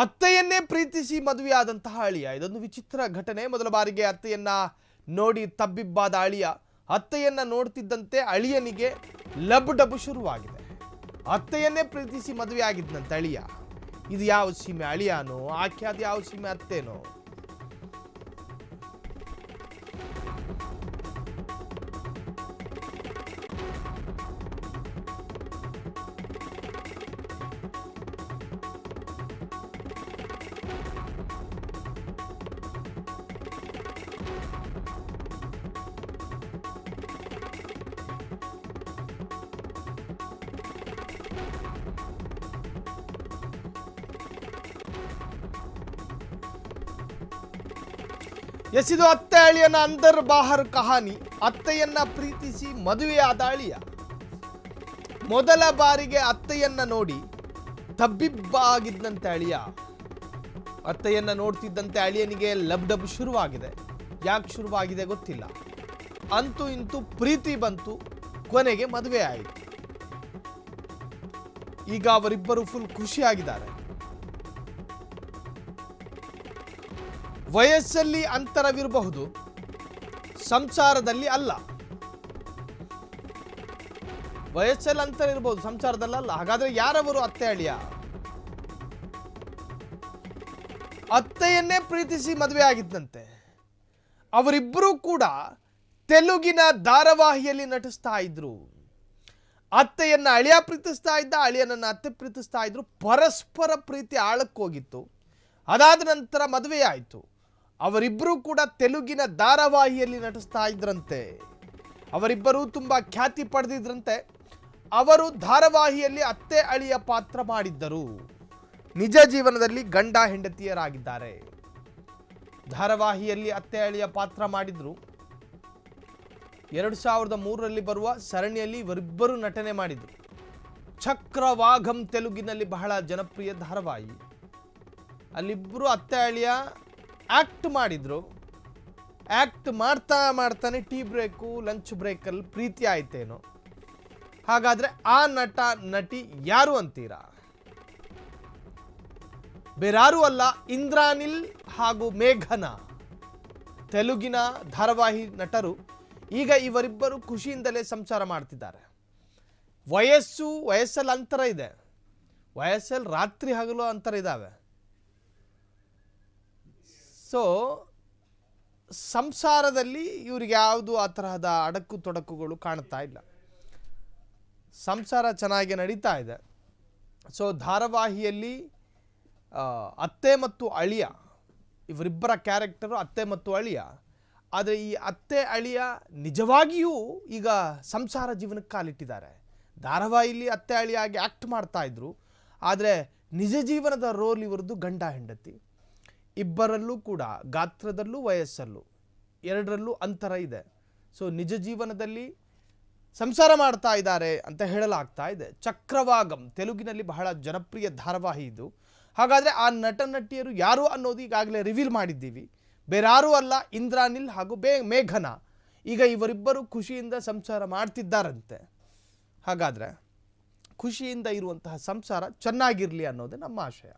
ಅತ್ತೆಯನ್ನೇ ಪ್ರೀತಿಸಿ ಮದುವೆಯಾದಂತಹ ಅಳಿಯ. ಇದೊಂದು ವಿಚಿತ್ರ ಘಟನೆ. ಮೊದಲ ಬಾರಿಗೆ ಅತ್ತೆಯನ್ನ ನೋಡಿ ತಬ್ಬಿಬ್ಬಾದ ಅಳಿಯ ಅತ್ತೆಯನ್ನ ನೋಡ್ತಿದ್ದಂತೆ ಅಳಿಯನಿಗೆ ಲಬ್ ಡಬ್ ಶುರುವಾಗಿದೆ. ಅತ್ತೆಯನ್ನೇ ಪ್ರೀತಿಸಿ ಮದುವೆಯಾಗಿದ್ದಂತೆ ಅಳಿಯ. ಇದು ಯಾವ ಸೀಮೆ ಅಳಿಯಾನೋ, ಆಕೆ ಅದು ಯಾವ ಸೀಮೆ ಅತ್ತೇನೋ. ಇದು ಅತ್ತೆ ಅಳಿಯನ ಅಂದರ್ ಬಾಹರ್ ಕಹಾನಿ. ಅತ್ತೆಯನ್ನ ಪ್ರೀತಿಸಿ ಮದುವೆಯಾದ ಅಳಿಯ ಮೊದಲ ಬಾರಿಗೆ ಅತ್ತೆಯನ್ನ ನೋಡಿ ತಬ್ಬಿಬ್ಬಾಗಿದ್ದಂತೆ ಅಳಿಯ. ಅತ್ತೆಯನ್ನ ನೋಡ್ತಿದ್ದಂತೆ ಅಳಿಯನಿಗೆ ಲಬ್ ಡಬ್ ಶುರುವಾಗಿದೆ. ಯಾಕೆ ಶುರುವಾಗಿದೆ ಗೊತ್ತಿಲ್ಲ. ಅಂತೂ ಇಂತೂ ಪ್ರೀತಿ ಬಂತು, ಕೊನೆಗೆ ಮದುವೆ ಆಯಿತು. ಈಗ ಅವರಿಬ್ಬರು ಫುಲ್ ಖುಷಿಯಾಗಿದ್ದಾರೆ. ವಯಸ್ಸಲ್ಲಿ ಅಂತರವಿರಬಹುದು, ಸಂಸಾರದಲ್ಲಿ ಅಲ್ಲ. ವಯಸ್ಸಲ್ಲಿ ಅಂತರ ಇರಬಹುದು, ಸಂಸಾರದಲ್ಲಿ ಅಲ್ಲ. ಹಾಗಾದ್ರೆ ಯಾರವರು ಅತ್ತೆ ಅಳಿಯ? ಅತ್ತೆಯನ್ನೇ ಪ್ರೀತಿಸಿ ಮದುವೆ ಆಗಿದ್ದಂತೆ. ಅವರಿಬ್ಬರೂ ಕೂಡ ತೆಲುಗಿನ ಧಾರಾವಾಹಿಯಲ್ಲಿ ನಟಿಸ್ತಾ ಇದ್ರು. ಅತ್ತೆಯನ್ನ ಅಳಿಯ ಪ್ರೀತಿಸ್ತಾ ಇದ್ದ, ಅಳಿಯನನ್ನ ಅತ್ತೆ ಪ್ರೀತಿಸ್ತಾ ಇದ್ರು. ಪರಸ್ಪರ ಪ್ರೀತಿ ಆಳಕ್ಕೋಗಿತ್ತು. ಅದಾದ ನಂತರ ಮದುವೆಯಾಯಿತು. ಅವರಿಬ್ಬರೂ ಕೂಡ ತೆಲುಗಿನ ಧಾರಾವಾಹಿಯಲ್ಲಿ ನಟಿಸ್ತಾ ಇದ್ರಂತೆ. ಅವರಿಬ್ಬರೂ ತುಂಬ ಖ್ಯಾತಿ ಪಡೆದಿದ್ರಂತೆ. ಅವರು ಧಾರಾವಾಹಿಯಲ್ಲಿ ಅತ್ತೆ ಅಳಿಯ ಪಾತ್ರ ಮಾಡಿದ್ದರು. ನಿಜ ಜೀವನದಲ್ಲಿ ಗಂಡ ಹೆಂಡತಿಯರಾಗಿದ್ದಾರೆ. ಧಾರಾವಾಹಿಯಲ್ಲಿ ಅತ್ತೆ ಅಳಿಯ ಪಾತ್ರ ಮಾಡಿದ್ರು. 2003ರಲ್ಲಿ ಬರುವ ಸರಣಿಯಲ್ಲಿ ಇವರಿಬ್ಬರು ನಟನೆ ಮಾಡಿದ್ರು. ಚಕ್ರವಾಘಂ ತೆಲುಗಿನಲ್ಲಿ ಬಹಳ ಜನಪ್ರಿಯ ಧಾರಾವಾಹಿ. ಅಲ್ಲಿಬ್ಬರು ಅತ್ತೆ ಅಳಿಯ ಆಕ್ಟ್ ಮಾಡಿದ್ರು. ಆಕ್ಟ್ ಮಾಡ್ತಾನೆ ಟೀ ಬ್ರೇಕು, ಲಂಚ್ ಬ್ರೇಕಲ್ಲಿ ಪ್ರೀತಿ ಆಯ್ತೇನೋ. ಹಾಗಾದ್ರೆ ಆ ನಟ ನಟಿ ಯಾರು ಅಂತೀರಾ? ಬೇರಾರು ಅಲ್ಲ, ಇಂದ್ರಾನಿಲ್ ಹಾಗೂ ಮೇಘನಾ, ತೆಲುಗಿನ ಧಾರಾವಾಹಿ ನಟರು. ಈಗ ಇವರಿಬ್ಬರು ಖುಷಿಯಿಂದಲೇ ಸಂಸಾರ ಮಾಡ್ತಿದ್ದಾರೆ. ವಯಸ್ಸಲ್ಲಿ ಅಂತರ ಇದೆ. ವಯಸ್ಸಲ್ಲಿ ರಾತ್ರಿ ಹಗಲು ಅಂತರ ಇದ್ದಾವೆ. ಸೊ ಸಂಸಾರದಲ್ಲಿ ಇವ್ರಿಗೆ ಯಾವುದು ಆ ತರಹದ ಅಡಕು ತೊಡಕುಗಳು ಕಾಣ್ತಾ ಇಲ್ಲ. ಸಂಸಾರ ಚೆನ್ನಾಗಿ ನಡೀತಾ ಇದೆ. ಸೊ ಧಾರಾವಾಹಿಯಲ್ಲಿ ಅತ್ತೆ ಮತ್ತು ಅಳಿಯ, ಇವರಿಬ್ಬರ ಕ್ಯಾರೆಕ್ಟರು ಅತ್ತೆ ಮತ್ತು ಅಳಿಯ. ಆದರೆ ಈ ಅತ್ತೆ ಅಳಿಯ ನಿಜವಾಗಿಯೂ ಈಗ ಸಂಸಾರ ಜೀವನಕ್ಕೆ ಕಾಲಿಟ್ಟಿದ್ದಾರೆ. ಧಾರಾವಾಹಿಯಲ್ಲಿ ಅತ್ತೆ ಅಳಿಯಾಗಿ ಆ್ಯಕ್ಟ್ ಮಾಡ್ತಾ ಇದ್ರು. ಆದರೆ ನಿಜ ಜೀವನದ ರೋಲ್ ಇವರದ್ದು ಗಂಡ ಹೆಂಡತಿ. ಇಬ್ಬರಲ್ಲೂ ಕೂಡ ಗಾತ್ರದಲ್ಲೂ ವಯಸ್ಸಲ್ಲೂ ಎರಡರಲ್ಲೂ ಅಂತರ ಇದೆ. ಸೊ ನಿಜ ಜೀವನದಲ್ಲಿ ಸಂಸಾರ ಮಾಡ್ತಾ ಇದ್ದಾರೆ ಅಂತ ಹೇಳಲಾಗ್ತಾ ಇದೆ. ಚಕ್ರವಾಗಂ ತೆಲುಗಿನಲ್ಲಿ ಬಹಳ ಜನಪ್ರಿಯ ಧಾರಾವಾಹಿ ಇದು. ಹಾಗಾದರೆ ಆ ನಟ ನಟಿಯರು ಯಾರು ಅನ್ನೋದು ಈಗಾಗಲೇ ರಿವೀಲ್ ಮಾಡಿದ್ದೀವಿ. ಬೇರಾರೂ ಅಲ್ಲ, ಇಂದ್ರಾನಿಲ್ ಹಾಗೂ ಮೇಘನಾ. ಈಗ ಇವರಿಬ್ಬರು ಖುಷಿಯಿಂದ ಸಂಸಾರ ಮಾಡ್ತಿದ್ದಾರಂತೆ. ಹಾಗಾದರೆ ಖುಷಿಯಿಂದ ಇರುವಂತಹ ಸಂಸಾರ ಚೆನ್ನಾಗಿರಲಿ ಅನ್ನೋದೇ ನಮ್ಮ ಆಶಯ.